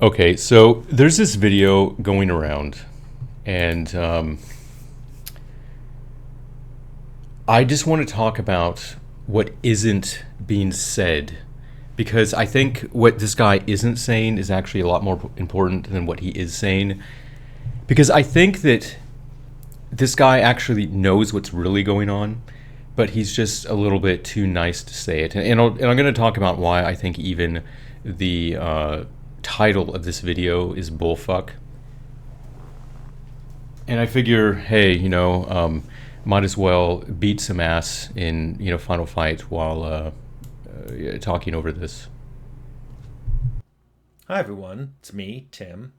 Okay, so there's this video going around, and I just want to talk about what isn't being said because I think what this guy isn't saying is actually a lot more important than what he is saying. Because I think that this guy actually knows what's really going on, but he's just a little bit too nice to say it. And I'm going to talk about why I think even the title of this video is bullfuck. And I figure, hey, might as well beat some ass in Final Fight while talking over this. Hi, everyone. It's me, Tim.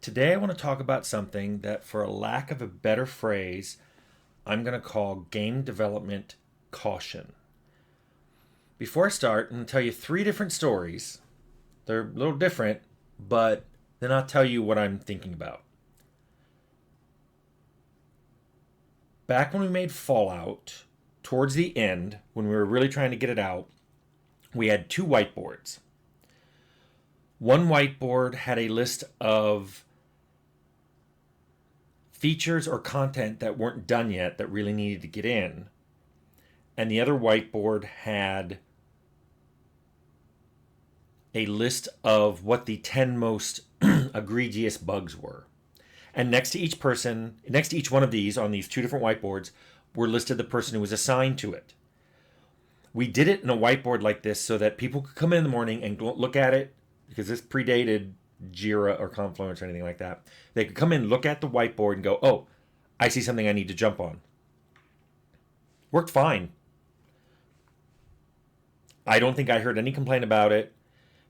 Today, I want to talk about something that, for a lack of a better phrase, I'm going to call game development caution. Before I start, I'm going to tell you three different stories. They're a little different, but then I'll tell you what I'm thinking about. Back when we made Fallout, towards the end, when we were really trying to get it out, we had two whiteboards. One whiteboard had a list of features or content that weren't done yet that really needed to get in. And the other whiteboard had a list of what the 10 most egregious bugs were. And next to each one of these on these two different whiteboards were listed the person who was assigned to it. We did it in a whiteboard like this so that people could come in the morning and look at it, because this predated Jira or Confluence or anything like that. They could come in, look at the whiteboard, and go, oh, I see something I need to jump on. Worked fine. I don't think I heard any complaint about it.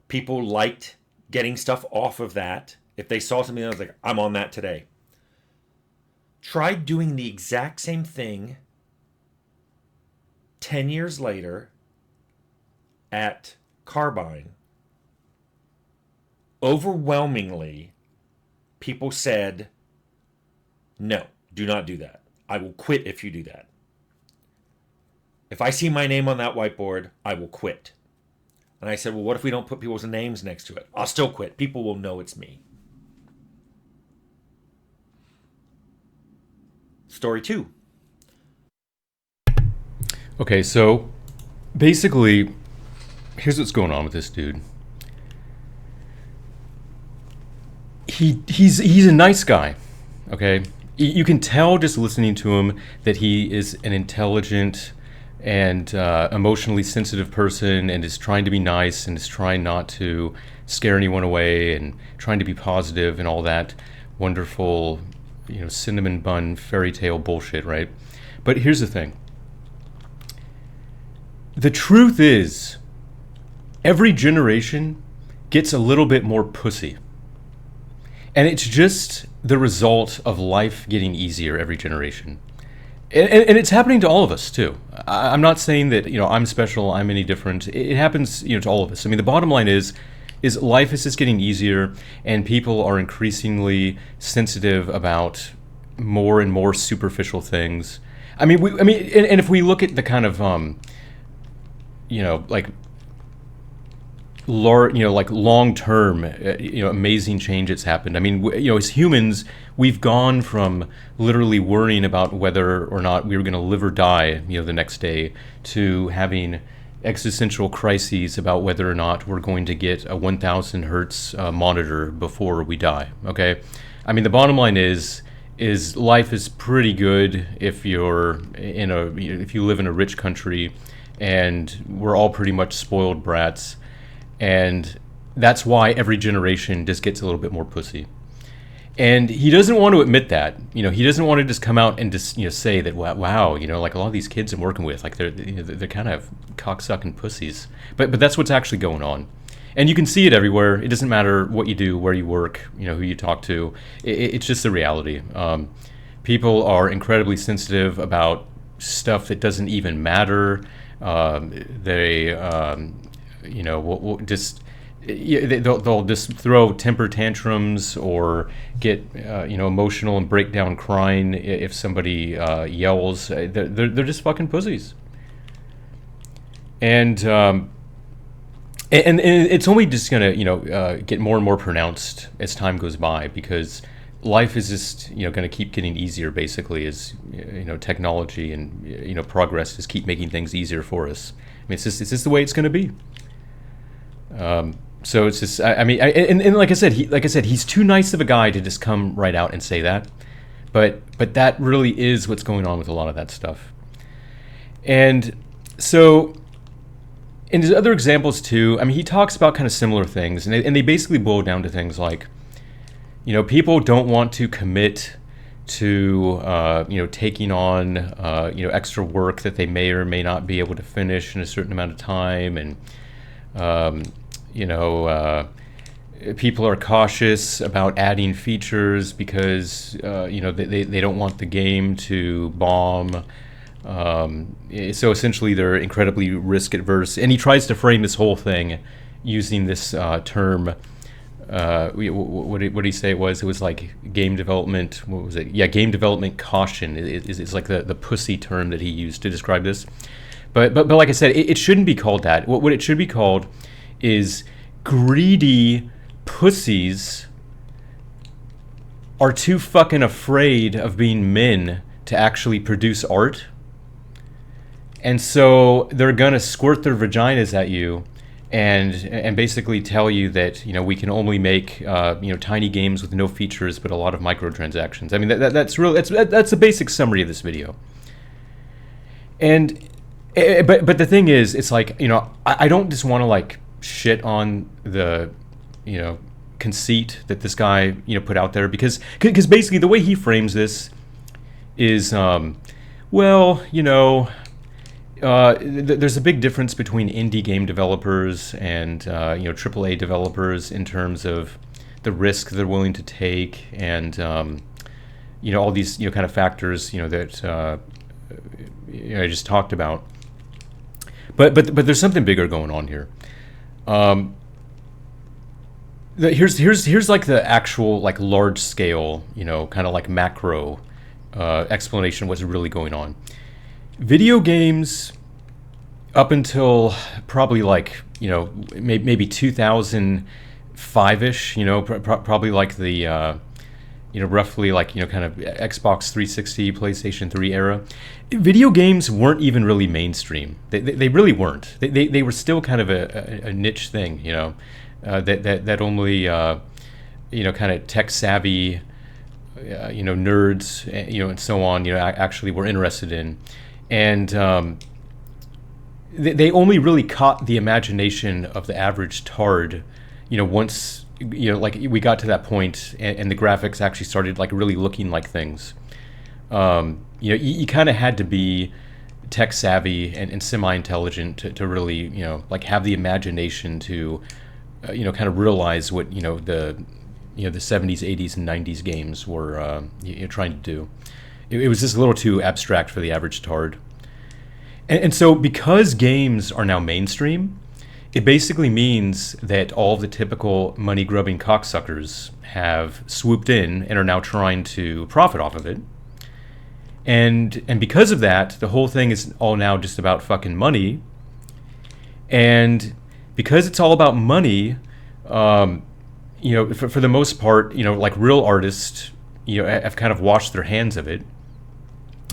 People liked getting stuff off of that. If they saw something that was like, I'm on that today. Tried doing the exact same thing 10 years later at Carbine. Overwhelmingly, people said, no, do not do that. I will quit if you do that. If I see my name on that whiteboard, I will quit. And I said, well, what if we don't put people's names next to it? I'll still quit. People will know it's me. Story 2. Okay, so basically, here's what's going on with this dude. He's a nice guy, okay? You can tell just listening to him that he is an intelligent and emotionally sensitive person and is trying to be nice and is trying not to scare anyone away and trying to be positive and all that wonderful, cinnamon bun fairy tale bullshit, right? But here's the thing. The truth is, every generation gets a little bit more pussy. And it's just the result of life getting easier every generation. And it's happening to all of us, too. I'm not saying that, I'm special, I'm any different. It happens, to all of us. I mean, the bottom line is life is just getting easier, and people are increasingly sensitive about more and more superficial things. And if we look at the kind of, like long term, amazing change that's happened. I mean, as humans, we've gone from literally worrying about whether or not we were going to live or die, the next day, to having existential crises about whether or not we're going to get a 1,000 hertz monitor before we die. Okay, I mean, the bottom line is life is pretty good if if you live in a rich country, and we're all pretty much spoiled brats. And that's why every generation just gets a little bit more pussy. And he doesn't want to admit that. He doesn't want to just come out and just say that, wow, like a lot of these kids I'm working with, like they're kind of cocksucking pussies. But that's what's actually going on. And you can see it everywhere. It doesn't matter what you do, where you work, who you talk to. It's just the reality. People are incredibly sensitive about stuff that doesn't even matter. They'll just throw temper tantrums or get emotional and break down crying if somebody yells. They're just fucking pussies. And And it's only just gonna get more and more pronounced as time goes by, because life is just going to keep getting easier, basically, as technology and progress just keep making things easier for us. I mean, it's just the way it's going to be. So it's just, I mean, and like I said, he's too nice of a guy to just come right out and say that. But that really is what's going on with a lot of that stuff. And so, and there's other examples too. I mean, he talks about kind of similar things, and they basically boil down to things like, people don't want to commit to taking on extra work that they may or may not be able to finish in a certain amount of time, and people are cautious about adding features because they don't want the game to bomb. So essentially, they're incredibly risk adverse, and he tries to frame this whole thing using this term. What did he say it was? It was like game development. What was it? Yeah, game development caution. It's like the pussy term that he used to describe this. But like I said, it shouldn't be called that. What it should be called is greedy pussies are too fucking afraid of being men to actually produce art. And so they're gonna squirt their vaginas at you and basically tell you that we can only make tiny games with no features but a lot of microtransactions. I mean that's a basic summary of this video. And but the thing is, it's like I don't just want to like shit on the conceit that this guy put out there, because basically the way he frames this is there's a big difference between indie game developers and AAA developers in terms of the risk they're willing to take, and all these kind of factors that I just talked about. But there's something bigger going on here. Here's like the actual like large scale kind of like macro explanation of what's really going on. Video games, up until probably like maybe 2005ish, probably like the roughly like kind of Xbox 360, PlayStation 3 era, video games weren't even really mainstream. They really weren't. They were still kind of a niche thing, that only kind of tech savvy nerds and so on actually were interested in. And they only really caught the imagination of the average tard, once like we got to that point, and the graphics actually started like really looking like things. You kind of had to be tech savvy and semi-intelligent to really like have the imagination to kind of realize what the 70s, 80s, and 90s games were trying to do. It was just a little too abstract for the average tard. And so because games are now mainstream, it basically means that all of the typical money-grubbing cocksuckers have swooped in and are now trying to profit off of it. And because of that, the whole thing is all now just about fucking money. And because it's all about money, for the most part, like real artists, have kind of washed their hands of it.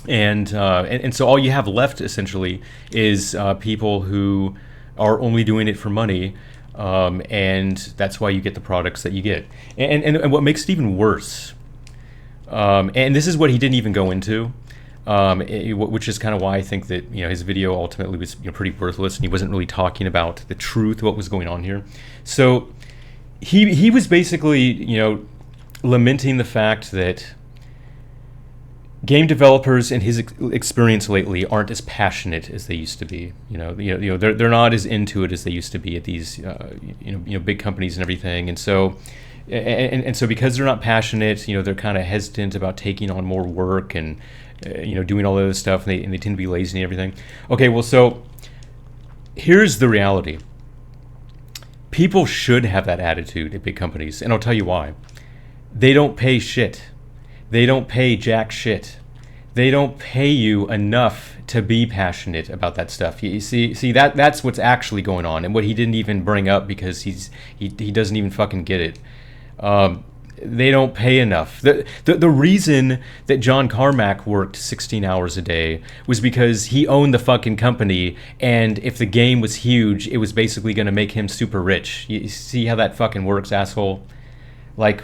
And so all you have left essentially is people who are only doing it for money, and that's why you get the products that you get. And what makes it even worse, and this is what he didn't even go into, which is kind of why I think that his video ultimately was pretty worthless, and he wasn't really talking about the truth of what was going on here. So he was basically lamenting the fact that game developers, in his experience lately, aren't as passionate as they used to be. They're not as into it as they used to be at these big companies and everything. And so because they're not passionate, they're kind of hesitant about taking on more work and doing all of this stuff, and they tend to be lazy and everything. Okay, well, so here's the reality. People should have that attitude at big companies, and I'll tell you why. They don't pay shit. They don't pay jack shit. they don't pay you enough to be passionate about that stuff. You see that's what's actually going on, and what he didn't even bring up because he doesn't even fucking get it. They don't pay enough. The reason that John Carmack worked 16 hours a day was because he owned the fucking company, and if the game was huge, it was basically going to make him super rich. You see how that fucking works, asshole? Like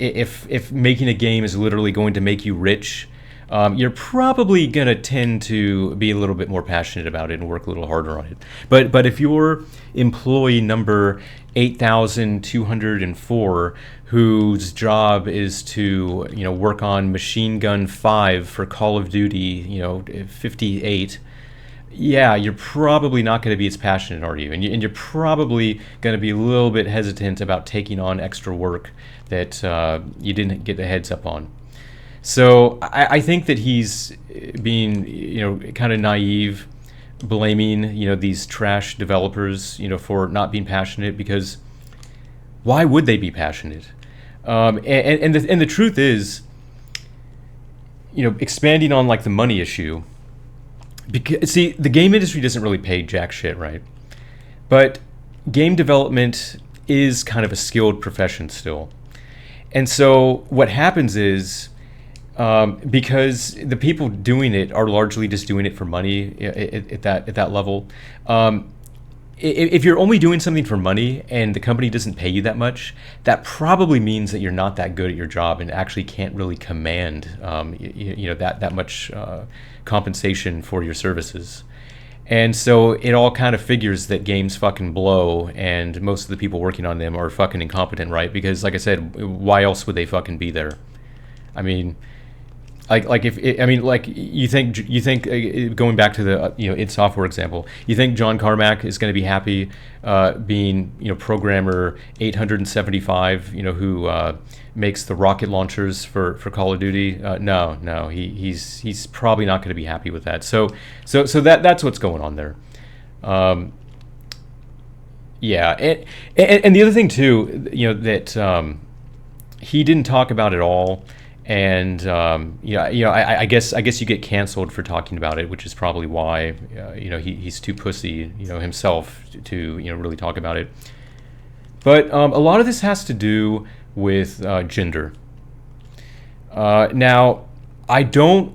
if making a game is literally going to make you rich, you're probably gonna tend to be a little bit more passionate about it and work a little harder on it. But if you're employee number 8,204, whose job is to work on Machine Gun 5 for Call of Duty 58, yeah, you're probably not going to be as passionate, are you? And you're probably going to be a little bit hesitant about taking on extra work that you didn't get a heads up on. So I think that he's being, kind of naive, blaming, these trash developers, for not being passionate, because why would they be passionate? And the truth is, expanding on like the money issue, because see, the game industry doesn't really pay jack shit, right? But game development is kind of a skilled profession still. And so what happens is, because the people doing it are largely just doing it for money at that level, if you're only doing something for money and the company doesn't pay you that much, that probably means that you're not that good at your job and actually can't really command that much compensation for your services. And so it all kind of figures that games fucking blow, and most of the people working on them are fucking incompetent, right? Because like I said, why else would they fucking be there? I mean, like if I mean, like you think going back to the id Software example, you think John Carmack is going to be happy being programmer 875 who makes the rocket launchers for Call of Duty? No, he's probably not going to be happy with that. So that's what's going on there. Yeah, and the other thing too, that he didn't talk about at all. And I guess you get canceled for talking about it, which is probably why he's too pussy himself to really talk about it. But a lot of this has to do with gender. Now, I don't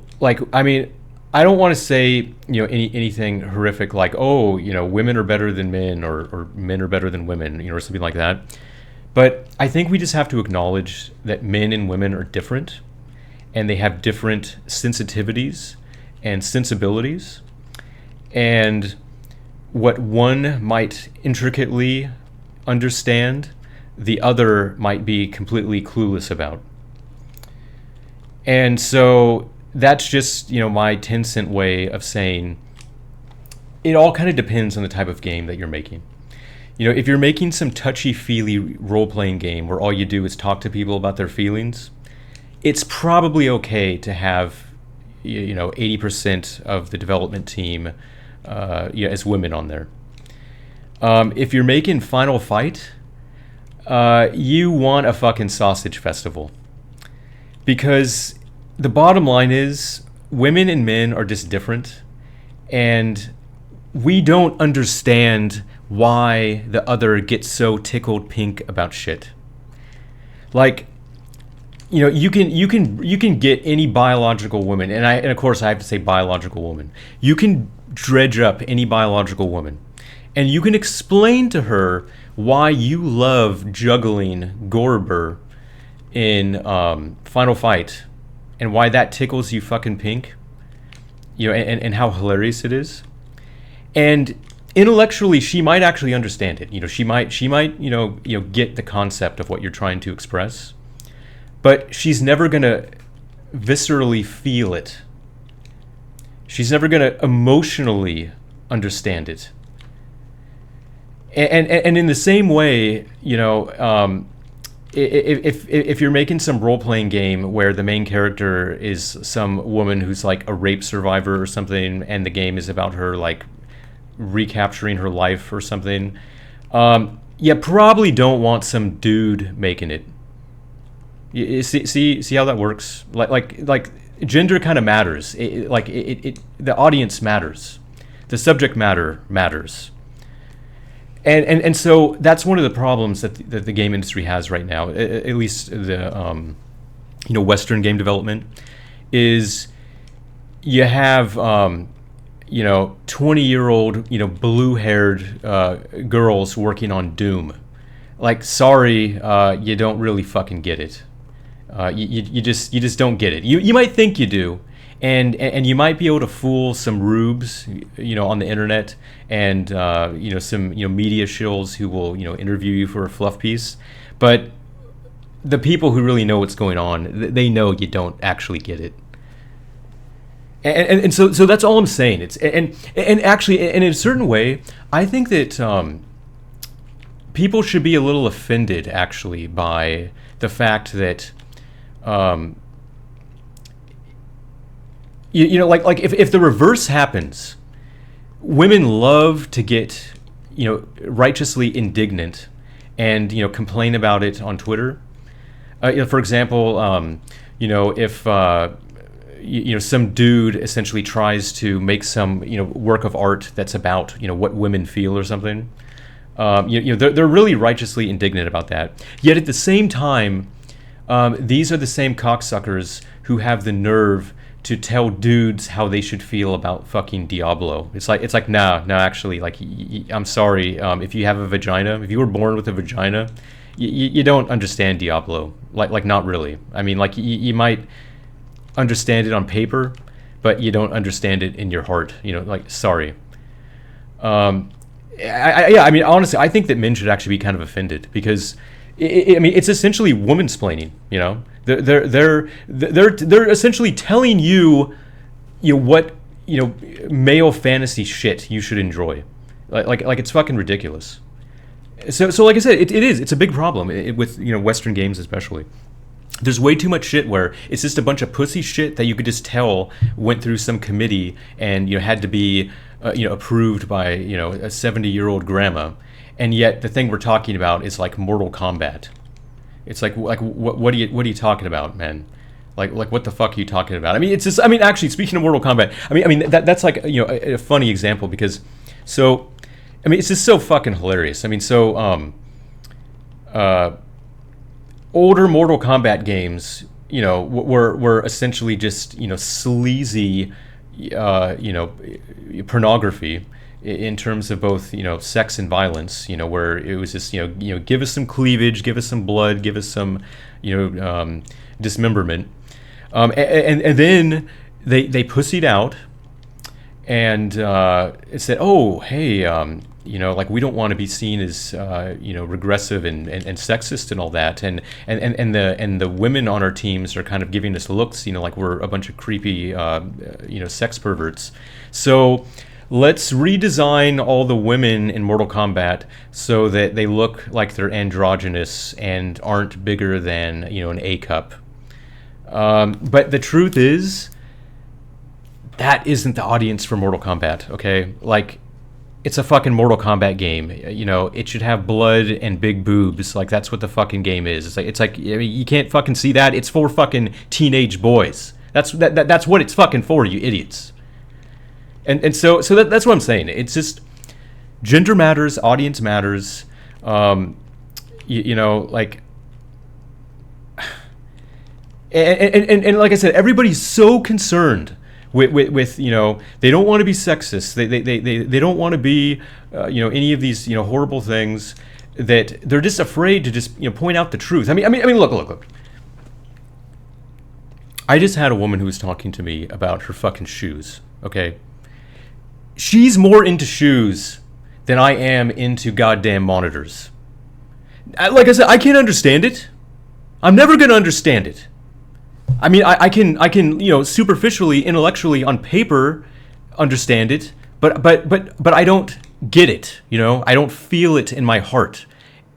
want to say anything horrific like, oh, women are better than men, or men are better than women, or something like that. But I think we just have to acknowledge that men and women are different, and they have different sensitivities and sensibilities. And what one might intricately understand, the other might be completely clueless about. And so that's just, my 10-cent way of saying it all kind of depends on the type of game that you're making. If you're making some touchy-feely role-playing game where all you do is talk to people about their feelings, it's probably okay to have 80% of the development team as women on there. If you're making Final Fight, you want a fucking sausage festival. Because the bottom line is, women and men are just different, and we don't understand why the other gets so tickled pink about shit. Like, you can get any biological woman, and of course I have to say biological woman. You can dredge up any biological woman, and you can explain to her why you love juggling Gorber in Final Fight, and why that tickles you fucking pink, and how hilarious it is. And intellectually, she might actually understand it. She might get the concept of what you're trying to express, but she's never gonna viscerally feel it. She's never gonna emotionally understand it. And in the same way, if you're making some role-playing game where the main character is some woman who's like a rape survivor or something, and the game is about her like recapturing her life or something, you probably don't want some dude making it. You see how that works? Like gender kind of matters. The audience matters, the subject matter matters, and so that's one of the problems that the game industry has right now. At least the Western game development is you have 20-year-old blue-haired girls working on Doom. Like, sorry, you don't really fucking get it. You just don't get it. You might think you do, and you might be able to fool some rubes, on the internet, and some media shills who will interview you for a fluff piece, but the people who really know what's going on, they know you don't actually get it. And so that's all I'm saying. It's and actually, in a certain way, I think that people should be a little offended actually by the fact that like if the reverse happens, women love to get righteously indignant and complain about it on Twitter. For example, if some dude essentially tries to make some work of art that's about what women feel or something, they're really righteously indignant about that. Yet at the same time, these are the same cocksuckers who have the nerve to tell dudes how they should feel about fucking Diablo. It's like no, actually, like, I'm sorry, if you have a vagina, if you were born with a vagina, you don't understand Diablo. Like not really. I mean, like, you might understand it on paper, but you don't understand it in your heart. Like, sorry. I mean, honestly, I think that men should actually be kind of offended because I mean, it's essentially womansplaining. They're essentially telling you what male fantasy shit you should enjoy. Like it's fucking ridiculous. So like I said, it's a big problem with Western games especially. There's way too much shit where it's just a bunch of pussy shit that you could just tell went through some committee and had to be approved by a 70-year-old grandma, and yet the thing we're talking about is like Mortal Kombat. It's like what are you talking about, man? Like what the fuck are you talking about? I mean, it's just, I mean, actually, speaking of Mortal Kombat, I mean that's like a funny example because it's just so fucking hilarious. I mean, older Mortal Kombat games, were essentially just sleazy, pornography in terms of both sex and violence. Where it was just give us some cleavage, give us some blood, give us some dismemberment, and then they pussied out and said, oh hey, like, we don't want to be seen as regressive and sexist and all that, and the women on our teams are kind of giving us looks like we're a bunch of creepy sex perverts. So let's redesign all the women in Mortal Kombat so that they look like they're androgynous and aren't bigger than an A cup. But the truth is, that isn't the audience for Mortal Kombat. Okay, like, it's a fucking Mortal Kombat game. It should have blood and big boobs. Like, that's what the fucking game is. It's like I mean, you can't fucking see that. It's for fucking teenage boys. That's what it's fucking for, you idiots. And so that's what I'm saying. It's just gender matters, audience matters. Like, and like I said, everybody's so concerned with they don't want to be sexist. They don't want to be any of these horrible things, that they're just afraid to just point out the truth. I mean look. I just had a woman who was talking to me about her fucking shoes. Okay, she's more into shoes than I am into goddamn monitors. Like I said, I can't understand it. I'm never gonna understand it. I mean, I can superficially, intellectually, on paper, understand it, but I don't get it. I don't feel it in my heart.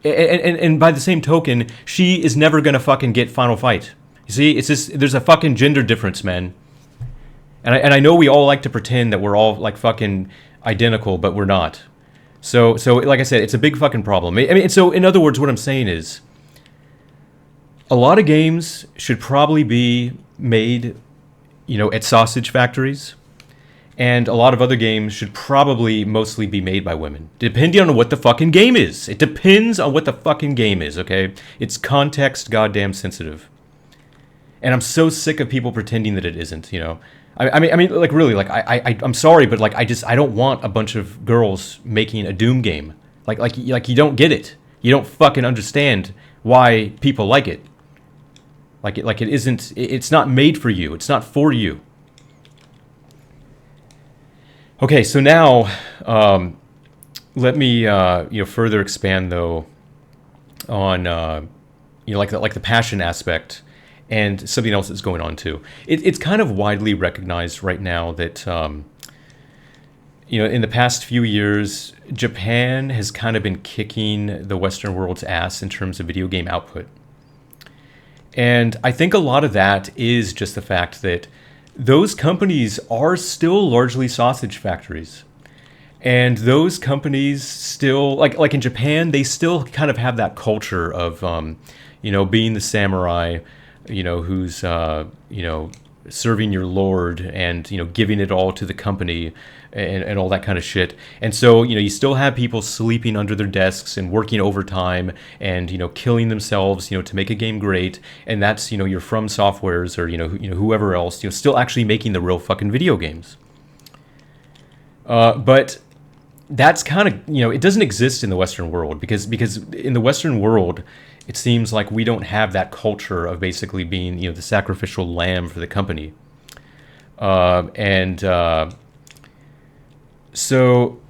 And by the same token, she is never gonna fucking get Final Fight. You see, it's just, there's a fucking gender difference, man. And I know we all like to pretend that we're all like fucking identical, but we're not. So like I said, it's a big fucking problem. I mean, so in other words, what I'm saying is, a lot of games should probably be made at sausage factories. And a lot of other games should probably mostly be made by women, depending on what the fucking game is. It depends on what the fucking game is, okay? It's context goddamn sensitive. And I'm so sick of people pretending that it isn't, I mean, like really, like I'm sorry, but like I don't want a bunch of girls making a Doom game. Like you don't get it. You don't fucking understand why people like it. Like it isn't. It's not made for you. It's not for you. Okay, so now let me further expand though on like the passion aspect and something else that's going on too. It's kind of widely recognized right now that in the past few years, Japan has kind of been kicking the Western world's ass in terms of video game output. And I think a lot of that is just the fact that those companies are still largely sausage factories. And those companies still, like in Japan, they still kind of have that culture of, being the samurai, who's, serving your lord and, giving it all to the company and all that kind of shit. And so, you still have people sleeping under their desks and working overtime and, killing themselves, to make a game great. And that's, your From Softwares or, whoever else, still actually making the real fucking video games. But that's kind of, it doesn't exist in the Western world because in the Western world, it seems like we don't have that culture of basically being, the sacrificial lamb for the company. So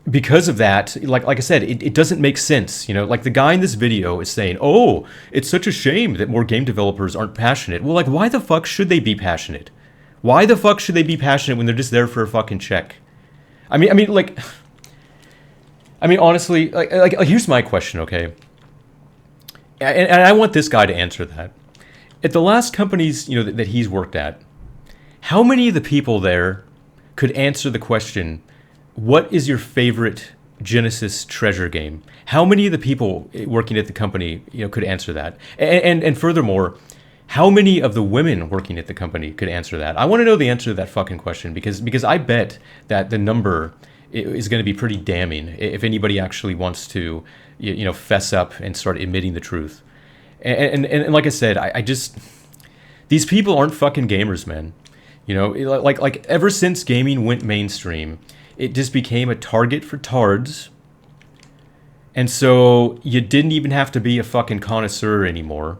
because of that, like I said, it doesn't make sense. Like the guy in this video is saying, oh, it's such a shame that more game developers aren't passionate. Well, like, why the fuck should they be passionate? Why the fuck should they be passionate when they're just there for a fucking check? I mean, honestly, like here's my question, okay? And I want this guy to answer that. At the last companies, that he's worked at, how many of the people there could answer the question, what is your favorite Genesis treasure game? How many of the people working at the company, could answer that? And furthermore, how many of the women working at the company could answer that? I want to know the answer to that fucking question because I bet that the number is going to be pretty damning if anybody actually wants to, fess up and start admitting the truth. And like I said, I just, these people aren't fucking gamers, man. Like ever since gaming went mainstream, it just became a target for tards. And so you didn't even have to be a fucking connoisseur anymore,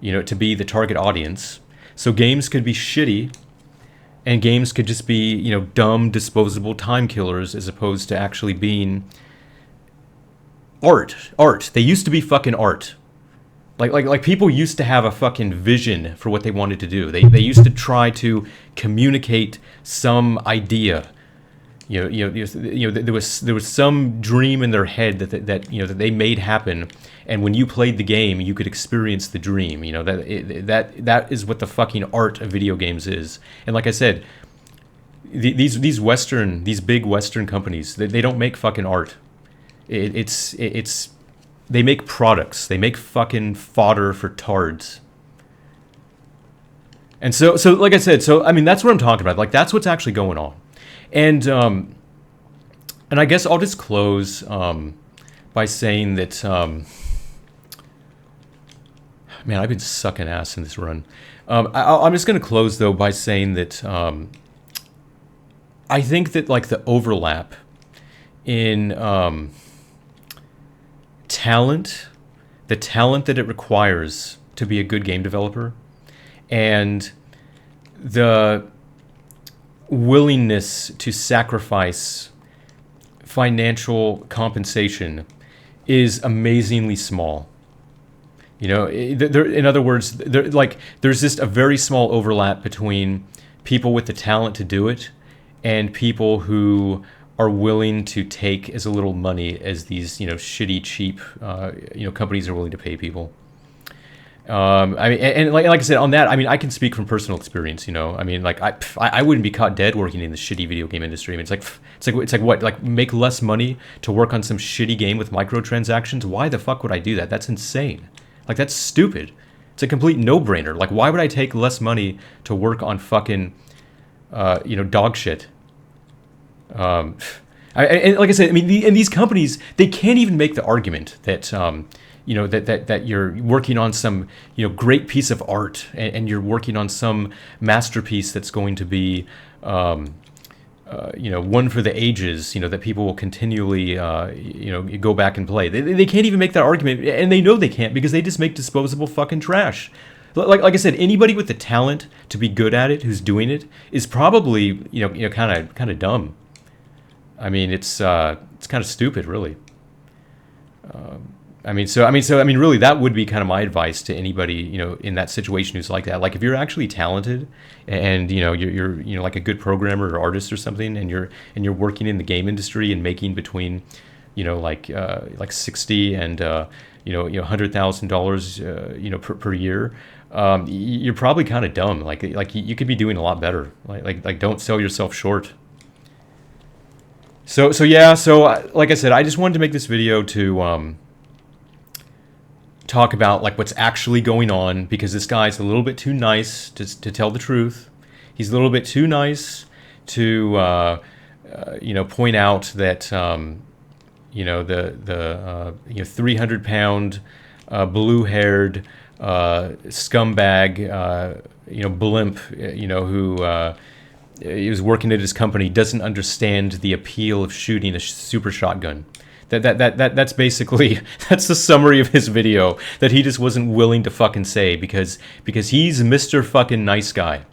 to be the target audience. So games could be shitty and games could just be, dumb, disposable time killers as opposed to actually being art. They used to be fucking art. Like people used to have a fucking vision for what they wanted to do. They used to try to communicate some idea. There was some dream in their head that they made happen, and when you played the game, you could experience the dream. That is what the fucking art of video games is. And like I said, these big Western companies, they don't make fucking art. It's they make products. They make fucking fodder for tards. And so like I said, I mean that's what I'm talking about. Like that's what's actually going on. And I guess I'll just close by saying that man, I've been sucking ass in this run. I'm just going to close though by saying that I think that like the overlap in talent, the talent that it requires to be a good game developer, and the willingness to sacrifice financial compensation is amazingly small. In other words, there's just a very small overlap between people with the talent to do it and people who are willing to take as little money as these, shitty, cheap, companies are willing to pay people. I mean, and like I said, on that, I mean, I can speak from personal experience. I mean, like I wouldn't be caught dead working in the shitty video game industry. I mean, it's like what, like make less money to work on some shitty game with microtransactions? Why the fuck would I do that? That's insane. Like that's stupid. It's a complete no-brainer. Like, why would I take less money to work on fucking, dog shit? And like I said, I mean, and these companies, they can't even make the argument that, that you're working on some, great piece of art, and you're working on some masterpiece that's going to be, one for the ages, that people will continually, go back and play. They can't even make that argument, and they know they can't because they just make disposable fucking trash. Like I said, anybody with the talent to be good at it, who's doing it, is probably, kind of dumb. I mean, it's kind of stupid, really. Really, that would be kind of my advice to anybody, in that situation who's like that. Like, if you're actually talented, and you're like a good programmer or artist or something, and you're working in the game industry and making between, like $60 and $100,000, per year, you're probably kind of dumb. Like you could be doing a lot better. Like don't sell yourself short. So like I said, I just wanted to make this video to talk about like what's actually going on, because this guy's a little bit too nice to tell the truth. He's a little bit too nice to point out that the 300-pound blue-haired scumbag blimp who he was working at his company doesn't understand the appeal of shooting a super shotgun. That's basically that's the summary of his video, that he just wasn't willing to fucking say because he's Mr. fucking nice guy.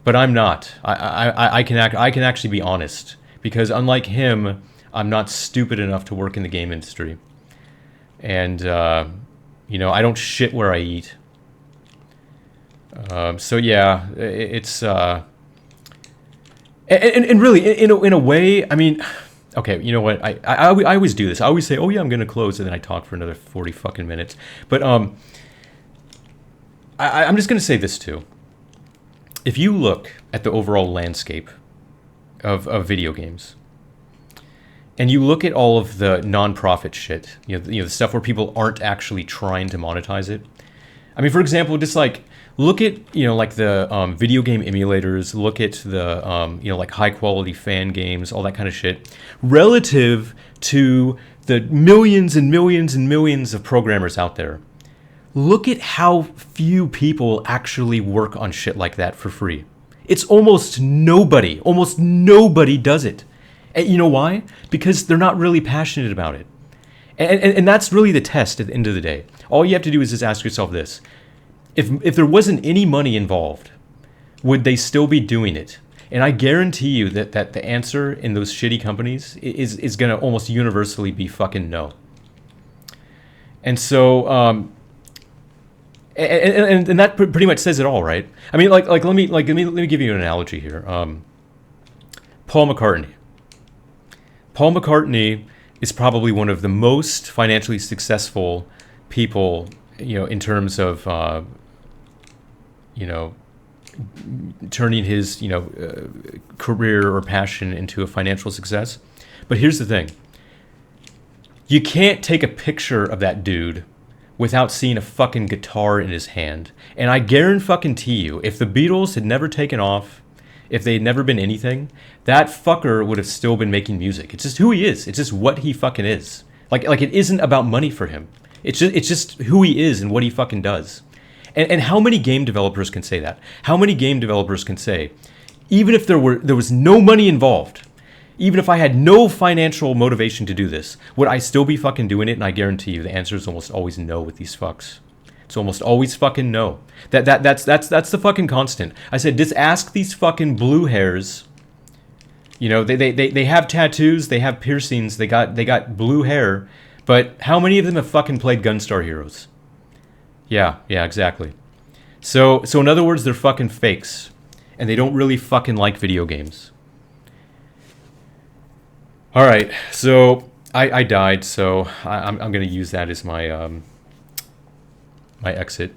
But I'm not. I can actually be honest, because unlike him, I'm not stupid enough to work in the game industry, and I don't shit where I eat. It's. And really, in a way, I mean, okay, you know what? I always do this. I always say, oh yeah, I'm gonna close, and then I talk for another 40 fucking minutes. But I'm just gonna say this too. If you look at the overall landscape of video games, and you look at all of the non-profit shit, the stuff where people aren't actually trying to monetize it. I mean, for example, just like look at like the video game emulators, look at the like high quality fan games, all that kind of shit, relative to the millions and millions and millions of programmers out there. Look at how few people actually work on shit like that for free. It's almost nobody. Almost nobody does it. And you know why? Because they're not really passionate about it. And that's really the test at the end of the day. All you have to do is just ask yourself this. If there wasn't any money involved, would they still be doing it? And I guarantee you that the answer in those shitty companies is going to almost universally be fucking no. And so, and that pretty much says it all, right? I mean, let me give you an analogy here. Paul McCartney. Paul McCartney is probably one of the most financially successful people, in terms of, turning his, career or passion into a financial success. But here's the thing. You can't take a picture of that dude without seeing a fucking guitar in his hand. And I guarantee you, if the Beatles had never taken off, if they had never been anything, that fucker would have still been making music. It's just who he is. It's just what he fucking is. Like it isn't about money for him. It's just who he is and what he fucking does. And how many game developers can say that? How many game developers can say, even if there was no money involved, even if I had no financial motivation to do this, would I still be fucking doing it? And I guarantee you the answer is almost always no with these fucks. It's almost always fucking no. That's the fucking constant. I said, just ask these fucking blue hairs. They have tattoos, they have piercings, they got blue hair, but how many of them have fucking played Gunstar Heroes? Yeah, exactly. So in other words, they're fucking fakes, and they don't really fucking like video games. All right, so I died, so I'm gonna use that as my my exit.